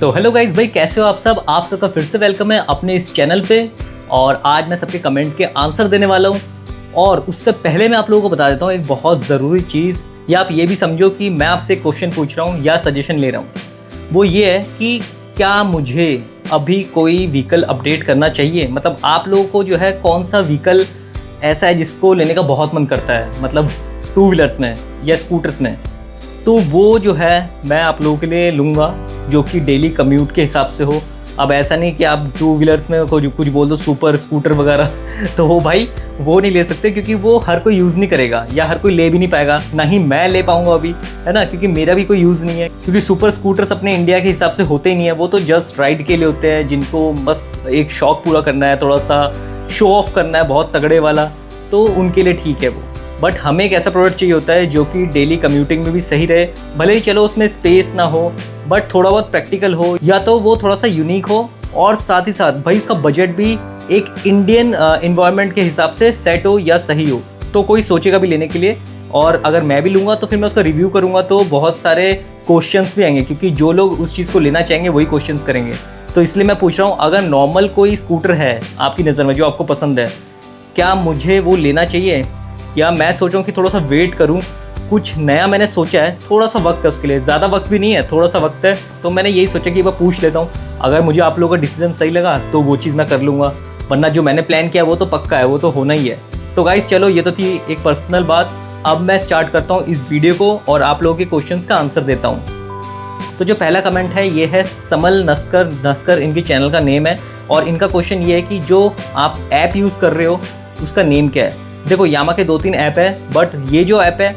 तो hello guys भाई, कैसे हो आप सब। आप सबका फिर से वेलकम है अपने इस चैनल पे। और आज मैं सबके कमेंट के आंसर देने वाला हूँ। और उससे पहले मैं आप लोगों को बता देता हूँ एक बहुत ज़रूरी चीज़, या आप ये भी समझो कि मैं आपसे क्वेश्चन पूछ रहा हूँ या सजेशन ले रहा हूँ। वो ये है कि क्या मुझे अभी कोई व्हीकल अपडेट करना चाहिए। मतलब आप लोगों को जो है कौन सा व्हीकल ऐसा है जिसको लेने का बहुत मन करता है, मतलब टू व्हीलर्स में या स्कूटर्स में। तो वो जो है मैं आप लोगों के लिए लूँगा जो कि डेली कम्यूट के हिसाब से हो। अब ऐसा नहीं कि आप टू व्हीलर्स में कुछ बोल दो सुपर स्कूटर वगैरह तो वो भाई वो नहीं ले सकते, क्योंकि वो हर कोई यूज़ नहीं करेगा या हर कोई ले भी नहीं पाएगा, ना ही मैं ले पाऊँगा अभी, है ना, क्योंकि मेरा भी कोई यूज़ नहीं है। क्योंकि सुपर स्कूटर्स अपने इंडिया के हिसाब से होते ही नहीं है, वो तो जस्ट राइड के लिए होते हैं, जिनको बस एक शौक पूरा करना है, थोड़ा सा शो ऑफ करना है बहुत तगड़े वाला, तो उनके लिए ठीक है वो। बट हमें एक ऐसा प्रोडक्ट चाहिए होता है जो कि डेली कम्यूटिंग में भी सही रहे, भले ही चलो उसमें स्पेस ना हो बट थोड़ा बहुत प्रैक्टिकल हो, या तो वो थोड़ा सा यूनिक हो और साथ ही साथ भाई उसका बजट भी एक इंडियन इन्वायरमेंट के हिसाब से सेट हो या सही हो, तो कोई सोचेगा भी लेने के लिए। और अगर मैं भी लूँगा तो फिर मैं उसका रिव्यू करूँगा तो बहुत सारे क्वेश्चंस भी आएंगे, क्योंकि जो लोग उस चीज़ को लेना चाहेंगे वही क्वेश्चंस करेंगे। तो इसलिए मैं पूछ रहा हूँ, अगर नॉर्मल कोई स्कूटर है आपकी नज़र में जो आपको पसंद है, क्या मुझे वो लेना चाहिए, या मैं सोच रहा हूँ कि थोड़ा सा वेट करूँ। कुछ नया मैंने सोचा है, थोड़ा सा वक्त है उसके लिए, ज़्यादा वक्त भी नहीं है, थोड़ा सा वक्त है, तो मैंने यही सोचा कि मैं पूछ लेता हूँ। अगर मुझे आप लोगों का डिसीजन सही लगा तो वो चीज़ मैं कर लूँगा, वरना जो मैंने प्लान किया वो तो पक्का है, वो तो होना ही है। तो गाइस चलो, ये तो थी एक पर्सनल बात। अब मैं स्टार्ट करता हूँ इस वीडियो को और आप लोगों के क्वेश्चंस का आंसर देता हूँ। तो जो पहला कमेंट है ये है समल नस्कर इनके चैनल का नेम है, और इनका क्वेश्चन ये है कि जो आप ऐप यूज़ कर रहे हो उसका नेम क्या है। देखो यामा के 2-3 ऐप है, बट ये जो ऐप है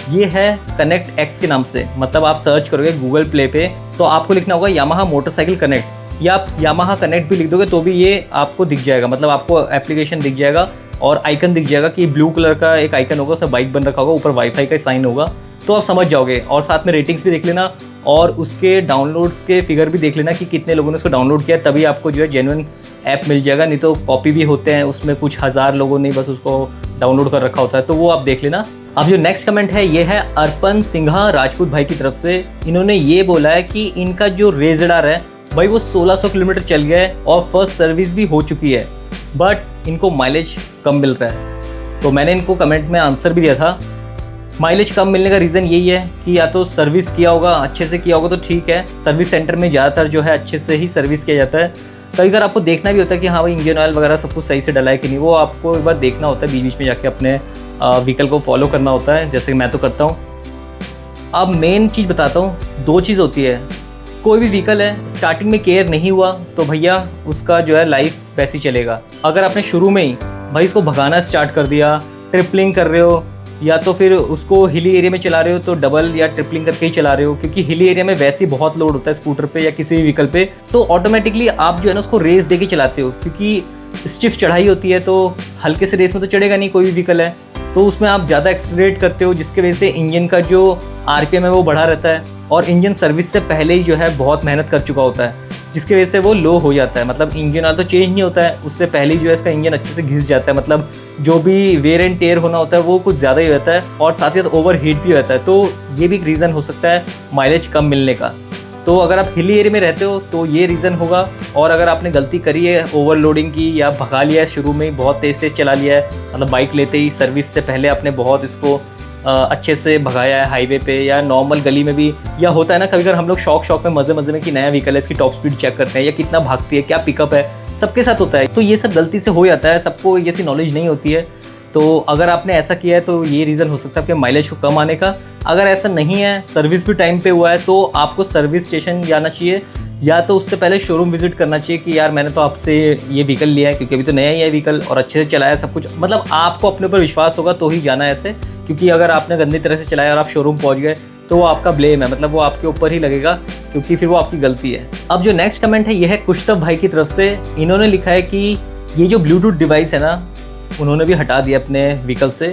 ये है कनेक्ट एक्स के नाम से। मतलब आप सर्च करोगे गूगल प्ले पे तो आपको लिखना होगा यामाहा मोटरसाइकिल कनेक्ट, या आप यामाहा कनेक्ट भी लिख दोगे तो भी ये आपको दिख जाएगा। मतलब आपको एप्लीकेशन दिख जाएगा और आइकन दिख जाएगा कि ब्लू कलर का एक आइकन होगा, उसमें बाइक बन रखा होगा, ऊपर वाईफाई का साइन होगा, तो आप समझ जाओगे। और साथ में रेटिंग्स भी देख लेना और उसके डाउनलोड्स के फिगर भी देख लेना कि कितने लोगों ने उसको डाउनलोड किया, तभी आपको जो है जेन्युइन ऐप मिल जाएगा। नहीं तो कॉपी भी होते हैं, उसमें कुछ हज़ार लोगों ने बस उसको डाउनलोड कर रखा होता है, तो वो आप देख लेना। अब जो नेक्स्ट कमेंट है ये है अर्पण सिंघा राजपूत भाई की तरफ से। इन्होंने ये बोला है कि इनका जो रेजडार है भाई वो 1600 किलोमीटर चल गया है और फर्स्ट सर्विस भी हो चुकी है, बट इनको माइलेज कम मिल रहा है। तो मैंने इनको कमेंट में आंसर भी दिया था, माइलेज कम मिलने का रीज़न यही है कि या तो सर्विस किया होगा, अच्छे से किया होगा तो ठीक है। सर्विस सेंटर में ज़्यादातर जो है अच्छे से ही सर्विस किया जाता है। कई बार आपको देखना भी होता है कि हाँ भाई इंजन ऑयल वगैरह सब कुछ सही से डला है कि नहीं, वो आपको एक बार देखना होता है, बीच बीच में जाके अपने व्हीकल को फॉलो करना होता है, जैसे मैं तो करता हूँ। अब मेन चीज़ बताता हूँ, 2 चीज़ होती है। कोई भी व्हीकल है स्टार्टिंग में केयर नहीं हुआ तो भैया उसका जो है लाइफ वैसे ही चलेगा। अगर आपने शुरू में ही भाई उसको भगाना स्टार्ट कर दिया, ट्रिपलिंग कर रहे हो, या तो फिर उसको हिली एरिया में चला रहे हो तो डबल या ट्रिपलिंग करके ही चला रहे हो, क्योंकि हिली एरिया में वैसे ही बहुत लोड होता है स्कूटर पे या किसी भी व्हीकल पे, तो ऑटोमेटिकली आप जो है ना उसको रेस देके चलाते हो, क्योंकि स्टिफ चढ़ाई होती है तो हल्के से रेस में तो चढ़ेगा नहीं कोई भी व्हीकल है, तो उसमें आप ज़्यादा एक्सीलरेट करते हो, जिसकी वजह से इंजन का जो आरपीएम है वो बढ़ा रहता है, और इंजन सर्विस से पहले ही जो है बहुत मेहनत कर चुका होता है, जिसकी वजह से वो लो हो जाता है। मतलब इंजन ऑयल तो चेंज नहीं होता है, उससे पहले ही जो है इसका इंजन अच्छे से घिस जाता है। मतलब जो भी वेयर एंड टेयर होना होता है वो कुछ ज़्यादा ही रहता है, और साथ ही साथ ओवर हीट भी रहता है, तो ये भी एक रीज़न हो सकता है माइलेज कम मिलने का। तो अगर आप हिली एरिया में रहते हो तो ये रीज़न होगा। और अगर आपने गलती करी है ओवरलोडिंग की, या भगा लिया है शुरू में ही, बहुत तेज़ चला लिया है, मतलब बाइक लेते ही सर्विस से पहले आपने बहुत इसको अच्छे से भगाया है हाईवे पे या नॉर्मल गली में भी, या होता है ना कभी कभी हम लोग शौक में मज़े में कि नया व्हीकल है इसकी टॉप स्पीड चेक करते हैं या कितना भागती है, क्या पिकअप है, सबके साथ होता है। तो ये सब गलती से हो जाता है, सबको ऐसी नॉलेज नहीं होती है। तो अगर आपने ऐसा किया है तो ये रीज़न हो सकता है आपके माइलेज को कम आने का। अगर ऐसा नहीं है, सर्विस भी टाइम पे हुआ है, तो आपको सर्विस स्टेशन जाना चाहिए, या तो उससे पहले शोरूम विजिट करना चाहिए कि यार मैंने तो आपसे ये व्हीकल लिया है, क्योंकि अभी तो नया ही है व्हीकल और अच्छे से चलाया सब कुछ। मतलब आपको अपने ऊपर विश्वास होगा तो ही जाना है ऐसे, क्योंकि अगर आपने गंदी तरह से चलाया और आप शोरूम पहुंच गए तो वो आपका ब्लेम है, मतलब वो आपके ऊपर ही लगेगा, क्योंकि फिर वो आपकी गलती है। अब जो नेक्स्ट कमेंट है ये है कुश्तव भाई की तरफ से। इन्होंने लिखा है कि ये जो ब्लूटूथ डिवाइस है ना उन्होंने भी हटा दिया अपने व्हीकल से,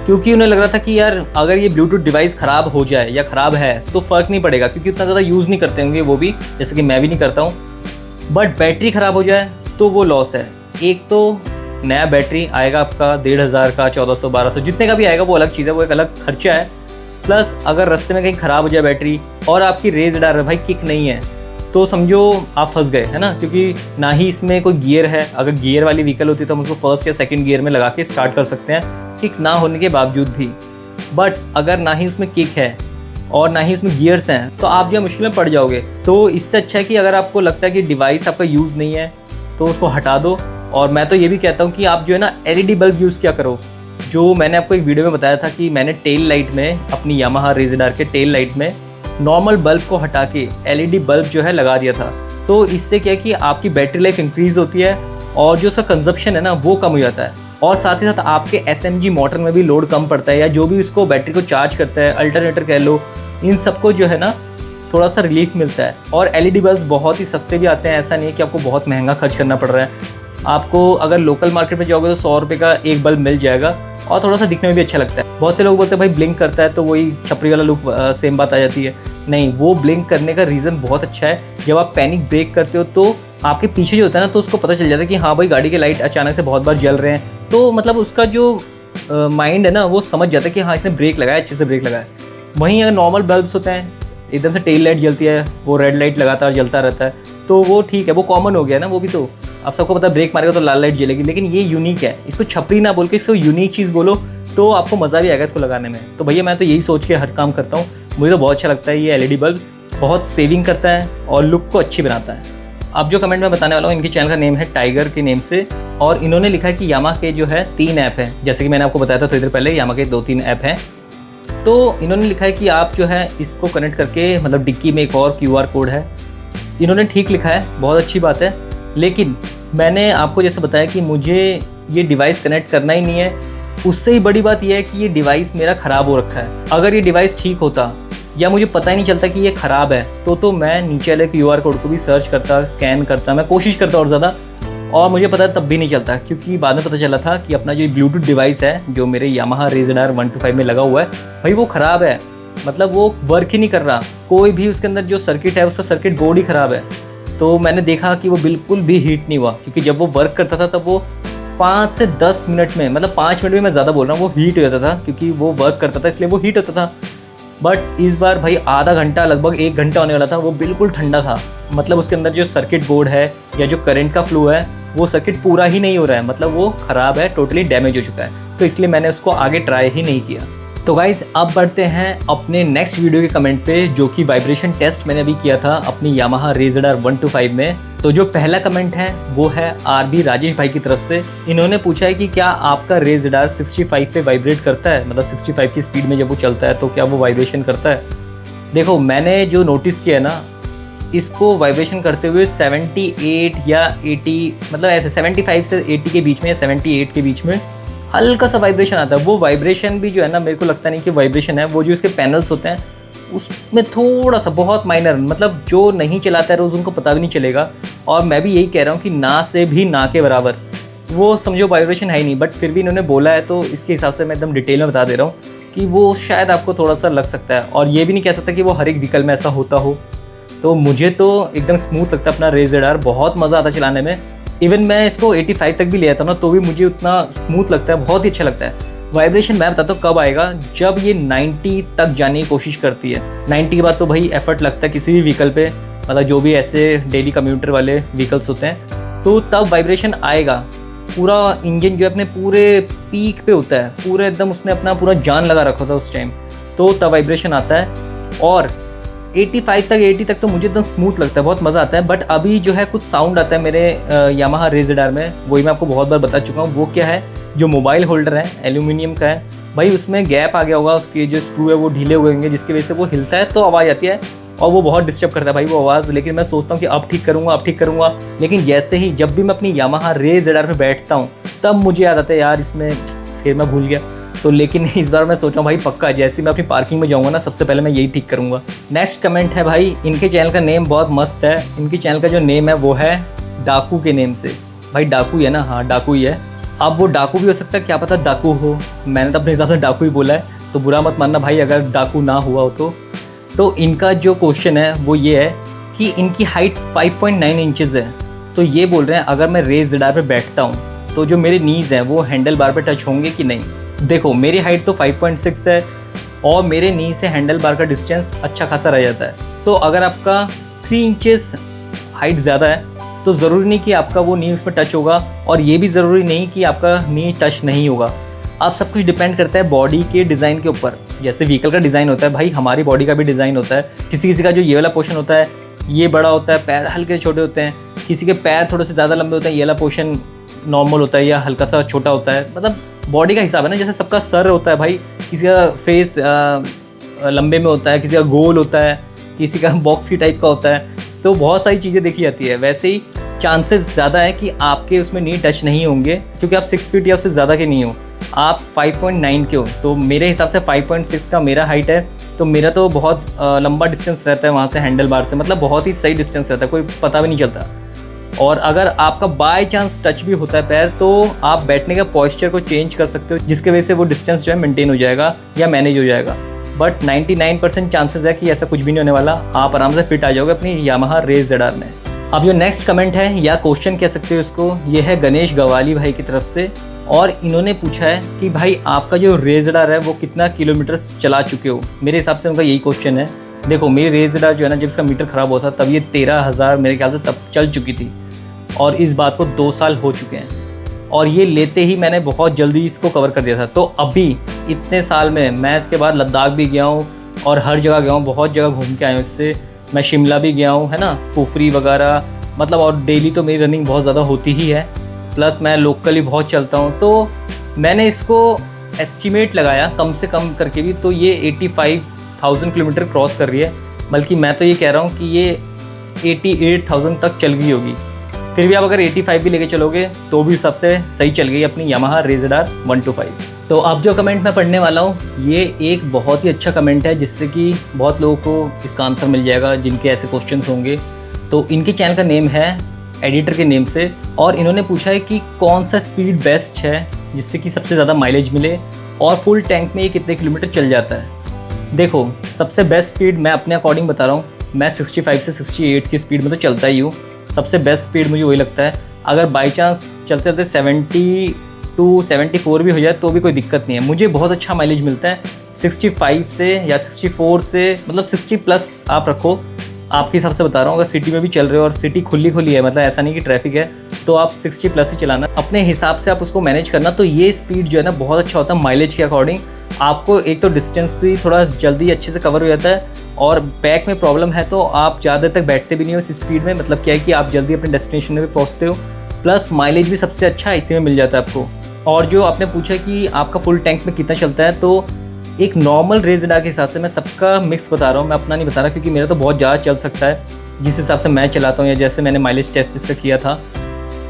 क्योंकि उन्हें लग रहा था कि यार अगर ये ब्लूटूथ डिवाइस ख़राब हो जाए या ख़राब है तो फ़र्क नहीं पड़ेगा, क्योंकि उतना ज़्यादा यूज़ नहीं करते होंगे वो भी, जैसे कि मैं भी नहीं करता हूँ। बट बैटरी ख़राब हो जाए तो वो लॉस है। एक तो नया बैटरी आएगा आपका 1500 का, 1400, 1200, जितने का भी आएगा वो अलग चीज़ है, वो एक अलग खर्चा है। प्लस अगर रास्ते में कहीं ख़राब हो जाए बैटरी और आपकी रेस डार भाई किक नहीं है, तो समझो आप फंस गए, है ना, क्योंकि ना ही इसमें कोई गियर है। अगर गियर वाली व्हीकल होती तो हम उसको फर्स्ट या सेकंड गियर में लगा के स्टार्ट कर सकते हैं, किक ना होने के बावजूद भी। बट अगर ना ही उसमें किक है और ना ही उसमें गियर्स हैं तो आप जो है मुश्किल में पड़ जाओगे। तो इससे अच्छा है कि अगर आपको लगता है कि डिवाइस आपका यूज़ नहीं है तो उसको हटा दो। और मैं तो ये भी कहता हूँ कि आप जो है ना LED बल्ब यूज़ क्या करो। जो मैंने आपको एक वीडियो में बताया था कि मैंने टेल लाइट में, अपनी यामाहा रेज़र के टेल लाइट में नॉर्मल बल्ब को हटा के LED बल्ब जो है लगा दिया था। तो इससे क्या है कि आपकी बैटरी लाइफ इंक्रीज़ होती है और जो उसका कंजप्शन है ना वो कम हो जाता है। और साथ ही साथ आपके SMG मोटर में भी लोड कम पड़ता है, या जो भी उसको बैटरी को चार्ज करता है, अल्टरनेटर कह लो, इन सबको जो है ना थोड़ा सा रिलीफ मिलता है। और LED बल्ब बहुत ही सस्ते भी आते हैं, ऐसा नहीं है कि आपको बहुत महंगा खर्च करना पड़ रहा है। आपको अगर लोकल मार्केट में जाओगे तो 100 रुपये का एक बल्ब मिल जाएगा और थोड़ा सा दिखने में भी अच्छा लगता है। बहुत से लोग बोलते हैं भाई ब्लिंक करता है तो वही छपरी वाला लुक, सेम बात आ जाती है। नहीं, वो ब्लिंक करने का रीज़न बहुत अच्छा है। जब आप पैनिक ब्रेक करते हो तो आपके पीछे जो होता है ना, तो उसको पता चल जाता है कि हाँ भाई गाड़ी के लाइट अचानक से बहुत बार जल रहे हैं। तो मतलब उसका जो माइंड है ना वो समझ जाता है कि हाँ इसने ब्रेक लगाया, अच्छे से ब्रेक लगाया। वहीं अगर नॉर्मल बल्ब्स होते हैं, एकदम से टेल लाइट जलती है, वो रेड लाइट लगातार जलता रहता है, तो वो ठीक है, वो कॉमन हो गया ना। वो भी तो आप सबको पता है ब्रेक मारेगा तो लाल लाइट जलेगी। लेकिन ये यूनिक है, इसको छपरी ना बोल के इसको यूनिक चीज़ बोलो तो आपको मज़ा भी आएगा इसको लगाने में। तो भैया मैं तो यही सोच के हर काम करता हूँ। मुझे तो बहुत अच्छा लगता है ये LED बल्ब, बहुत सेविंग करता है और लुक को अच्छी बनाता है। अब जो कमेंट में बताने वाला हूँ, इनके चैनल का नेम है टाइगर के नेम से, और इन्होंने लिखा है कि यामाहा के जो है 3 ऐप हैं। जैसे कि मैंने आपको बताया था थोड़ी देर पहले, यामाहा के 2-3 ऐप हैं। तो इन्होंने लिखा है कि आप जो है इसको कनेक्ट करके, मतलब डिक्की में एक और QR कोड है। इन्होंने ठीक लिखा है, बहुत अच्छी बात है। लेकिन मैंने आपको जैसे बताया कि मुझे ये डिवाइस कनेक्ट करना ही नहीं है। उससे ही बड़ी बात यह है कि ये डिवाइस मेरा ख़राब हो रखा है। अगर ये डिवाइस ठीक होता या मुझे पता ही नहीं चलता कि ये ख़राब है तो मैं नीचे वाले QR कोड को भी सर्च करता, स्कैन करता, मैं कोशिश करता और ज़्यादा, और मुझे पता तब भी नहीं चलता। क्योंकि बाद में पता चला था कि अपना जो ब्लूटूथ डिवाइस है जो मेरे यामाहा रेज़र 125 में लगा हुआ है, भाई वो ख़राब है। मतलब वो वर्क ही नहीं कर रहा, कोई भी उसके अंदर जो सर्किट है उसका सर्किट बोर्ड ही ख़राब है। तो मैंने देखा कि वो बिल्कुल भी हीट नहीं हुआ, क्योंकि जब वो वर्क करता था तब वो 5 से 10 मिनट में, मतलब 5 मिनट में मैं ज़्यादा बोल रहा हूँ, वो हीट हो जाता था, क्योंकि वो वर्क करता था इसलिए वो हीट होता था। बट इस बार भाई आधा घंटा, लगभग 1 घंटा होने वाला था, वो बिल्कुल ठंडा था। मतलब उसके अंदर जो सर्किट बोर्ड है या जो करंट का फ्लो है वो सर्किट पूरा ही नहीं हो रहा है, मतलब वो ख़राब है, टोटली डैमेज हो चुका है। तो इसलिए मैंने उसको आगे ट्राई ही नहीं किया। तो गाइज़ अब बढ़ते हैं अपने नेक्स्ट वीडियो के कमेंट पे, जो कि वाइब्रेशन टेस्ट मैंने अभी किया था अपनी यामाहा रेज़र 125 में। तो जो पहला कमेंट है वो है RB राजेश भाई की तरफ से। इन्होंने पूछा है कि क्या आपका रेज़र 65 पे वाइब्रेट करता है, मतलब 65 की स्पीड में जब वो चलता है तो क्या वो वाइब्रेशन करता है। देखो मैंने जो नोटिस किया है ना, इसको वाइब्रेशन करते हुए 78 या 80, मतलब ऐसे 75 से 80 के बीच में या 78 के बीच में हल्का सा वाइब्रेशन आता है। वो वाइब्रेशन भी जो है ना, मेरे को लगता नहीं कि वाइब्रेशन है, वो जो इसके पैनल्स होते हैं उसमें थोड़ा सा, बहुत माइनर, मतलब जो नहीं चलाता है रोज़ उनको पता भी नहीं चलेगा। और मैं भी यही कह रहा हूँ कि ना से भी ना के बराबर, वो समझो वाइब्रेशन है ही नहीं। बट फिर भी इन्होंने बोला है तो इसके हिसाब से मैं एकदम डिटेल में बता दे रहा हूँ कि वो शायद आपको थोड़ा सा लग सकता है। और ये भी नहीं कह सकता कि वो हर एक व्हीकल में ऐसा होता हो। तो मुझे तो एकदम स्मूथ लगता है अपना रेज़र, बहुत मज़ा आता है चलाने में। इवन मैं इसको 85 तक भी ले आता हूँ ना तो भी मुझे उतना स्मूथ लगता है, बहुत ही अच्छा लगता है। वाइब्रेशन मैं बताता हूँ कब आएगा, जब ये 90 तक जाने की कोशिश करती है। 90 के बाद तो भाई एफर्ट लगता है किसी भी व्हीकल पे, मतलब जो भी ऐसे डेली कम्यूटर वाले व्हीकल्स होते हैं, तो तब वाइब्रेशन आएगा। पूरा इंजन जो है अपने पूरे पीक पे होता है, पूरे एकदम उसने अपना पूरा जान लगा रखा था उस टाइम, तो तब वाइब्रेशन आता है। और 85 तक, 80 तक तो मुझे एकदम स्मूथ लगता है, बहुत मज़ा आता है। बट अभी जो है कुछ साउंड आता है मेरे यामाहा रेज़र में, वही मैं आपको बहुत बार बता चुका हूँ। वो क्या है, जो मोबाइल होल्डर है एल्यूमिनियम का है भाई, उसमें गैप आ गया होगा, उसके जो स्क्रू है वो ढीले हुए होंगे, जिसकी वजह से वो हिलता है तो आवाज़ आती है और वो बहुत डिस्टर्ब करता है भाई वो आवाज़। लेकिन मैं सोचता हूँ कि अब ठीक करूँगा। लेकिन जैसे ही जब भी मैं अपनी यामाहा रेज़र पे बैठता हूँ तब मुझे याद आता है यार इसमें, फिर मैं भूल गया। तो लेकिन इस बार मैं सोचा भाई पक्का जैसे मैं अपनी पार्किंग में जाऊँगा ना, सबसे पहले मैं यही ठीक करूँगा। नेक्स्ट कमेंट है भाई, इनके चैनल का नेम बहुत मस्त है। इनकी चैनल का जो नेम है वो है डाकू के नेम से। भाई डाकू ही है ना, हाँ डाकू ही है। अब वो डाकू भी हो सकता है, क्या पता डाकू हो, मैंने तो अपने हिसाब से डाकू ही बोला है, तो बुरा मत मानना भाई अगर डाकू ना हुआ हो तो इनका जो क्वेश्चन है वो ये है कि इनकी हाइट 5.9 इंचज़ है। तो ये बोल रहे हैं अगर मैं रेज़र पे बैठता हूँ तो जो मेरे नीज़ हैं वो हैंडल बार पे टच होंगे कि नहीं। देखो मेरी हाइट तो 5.6 है और मेरे नी से हैंडल बार का डिस्टेंस अच्छा खासा रह जाता है। तो अगर आपका 3 इंचेस हाइट ज़्यादा है तो ज़रूरी नहीं कि आपका वो नी उसमें टच होगा, और ये भी ज़रूरी नहीं कि आपका नी टच नहीं होगा। आप सब कुछ डिपेंड करता है बॉडी के डिज़ाइन के ऊपर। जैसे व्हीकल का डिज़ाइन होता है भाई, हमारी बॉडी का भी डिज़ाइन होता है। किसी किसी का जो ये वाला पोर्शन होता है ये बड़ा होता है, पैर हल्के छोटे होते हैं, किसी के पैर थोड़े से ज़्यादा लंबे होते हैं, ये वाला पोर्शन नॉर्मल होता है या हल्का सा छोटा होता है। मतलब बॉडी का हिसाब है ना, जैसे सबका सर होता है भाई, किसी का फेस लंबे में होता है, किसी का गोल होता है, किसी का बॉक्सी टाइप का होता है, तो बहुत सारी चीज़ें देखी जाती है। वैसे ही चांसेस ज़्यादा है कि आपके उसमें नी टच नहीं होंगे, क्योंकि आप 6 फीट या उससे ज़्यादा के नहीं हो, आप 5.9 के हो। तो मेरे हिसाब से 5.6 का मेरा हाइट है, तो मेरा तो बहुत लंबा डिस्टेंस रहता है वहाँ से हैंडल बार से, मतलब बहुत ही सही डिस्टेंस रहता है, कोई पता भी नहीं चलता। और अगर आपका बाय चांस टच भी होता है पैर, तो आप बैठने का पोस्चर को चेंज कर सकते हो, जिसके वजह से वो डिस्टेंस जो है मेंटेन हो जाएगा या मैनेज हो जाएगा। बट 99% चांसेस है कि ऐसा कुछ भी नहीं होने वाला, आप आराम से फिट आ जाओगे अपनी यामाहा रेज ZR में। अब जो नेक्स्ट कमेंट है या क्वेश्चन कह सकते हो उसको, ये है गणेश गवाली भाई की तरफ से, और इन्होंने पूछा है कि भाई आपका जो रेज ZR है वो कितना किलोमीटर चला चुके हो। मेरे हिसाब से उनका यही क्वेश्चन है। देखो मेरी रेज ZR जो है ना, जब इसका मीटर ख़राब हुआ था तब ये 13,000 मेरे ख्याल से तब चल चुकी थी, और इस बात को 2 साल हो चुके हैं, और ये लेते ही मैंने बहुत जल्दी इसको कवर कर दिया था। तो अभी इतने साल में मैं इसके बाद लद्दाख भी गया हूँ और हर जगह गया हूँ, बहुत जगह घूम के आया हूँ इससे। मैं शिमला भी गया हूँ, है ना, कुफरी वगैरह, मतलब, और डेली तो मेरी रनिंग बहुत ज़्यादा होती ही है, प्लस मैं लोकली बहुत चलता हूँ। तो मैंने इसको एस्टिमेट लगाया कम से कम करके भी, तो ये 85,000 किलोमीटर क्रॉस कर रही है। बल्कि मैं तो ये कह रहा हूँ कि ये 88,000 तक चल गई होगी। फिर भी आप अगर 85 भी लेके चलोगे तो भी सबसे सही चल गई अपनी यामाहा रेज ZR 125। तो अब जो कमेंट मैं पढ़ने वाला हूँ ये एक बहुत ही अच्छा कमेंट है, जिससे कि बहुत लोगों को इसका आंसर मिल जाएगा जिनके ऐसे क्वेश्चंस होंगे। तो इनके चैनल का नेम है एडिटर के नेम से, और इन्होंने पूछा है कि कौन सा स्पीड बेस्ट है जिससे कि सबसे ज़्यादा माइलेज मिले, और फुल टैंक में ये कितने किलोमीटर चल जाता है। देखो सबसे बेस्ट स्पीड मैं अपने अकॉर्डिंग बता रहा हूँ, मैं 65 से 68 की स्पीड में तो चलता ही हूँ। सबसे बेस्ट स्पीड मुझे वही लगता है। अगर बाई चांस चलते चलते 70 to 74 भी हो जाए तो भी कोई दिक्कत नहीं है, मुझे बहुत अच्छा माइलेज मिलता है 65 से या 64 से, मतलब 60 प्लस आप रखो। आपके हिसाब से बता रहा हूँ, अगर सिटी में भी चल रहे हो और सिटी खुली है, मतलब ऐसा नहीं कि ट्रैफिक है, तो आप 60 प्लस ही चलाना, अपने हिसाब से आप उसको मैनेज करना। तो ये स्पीड जो है ना बहुत अच्छा होता है माइलेज के अकॉर्डिंग। आपको एक तो डिस्टेंस भी थोड़ा जल्दी अच्छे से कवर हो जाता है, और बैक में प्रॉब्लम है तो आप ज़्यादा तक बैठते भी नहीं हो इस स्पीड में, मतलब क्या है कि आप जल्दी अपने डेस्टिनेशन में भी पहुँचते हो, प्लस माइलेज भी सबसे अच्छा इसी में मिल जाता है आपको। और जो आपने पूछा कि आपका फुल टैंक में कितना चलता है, तो एक नॉर्मल रेज ZR के हिसाब से मैं सबका मिक्स बता रहा हूँ, मैं अपना नहीं बता रहा, क्योंकि मेरा तो बहुत ज़्यादा चल सकता है जिस हिसाब से मैं चलाता हूँ या जैसे मैंने माइलेज टेस्ट इसका किया था।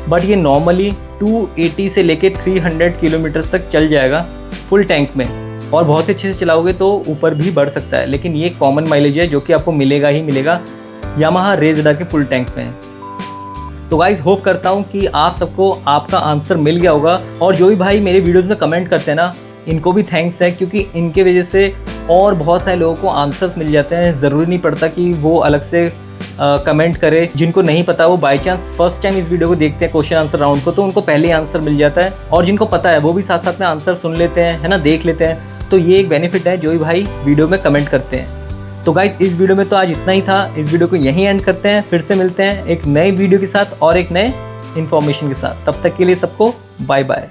बट ये नॉर्मली 280 से लेके 300 किलोमीटर्स तक चल जाएगा फुल टैंक में, और बहुत अच्छे से चलाओगे तो ऊपर भी बढ़ सकता है। लेकिन ये कॉमन माइलेज है जो कि आपको मिलेगा ही मिलेगा यामाहा रेज ZR के फुल टैंक में। तो गाइस होप करता हूँ कि आप सबको आपका आंसर मिल गया होगा, और जो भी भाई मेरे वीडियोज़ में कमेंट करते हैं ना, इनको भी थैंक्स है, क्योंकि इनके वजह से और बहुत सारे लोगों को आंसर्स मिल जाते हैं। ज़रूरी नहीं पड़ता कि वो अलग से कमेंट करे। जिनको नहीं पता वो बाय चांस फर्स्ट टाइम इस वीडियो को देखते हैं क्वेश्चन आंसर राउंड को, तो उनको पहले ही आंसर मिल जाता है, और जिनको पता है वो भी साथ साथ में आंसर सुन लेते हैं, है ना, देख लेते हैं। तो ये एक बेनिफिट है जो भी भाई वीडियो में कमेंट करते हैं। तो गाइस इस वीडियो में तो आज इतना ही था, इस वीडियो को यहीं एंड करते हैं, फिर से मिलते हैं एक नए वीडियो के साथ और एक नए इन्फॉर्मेशन के साथ। तब तक के लिए सबको बाय बाय।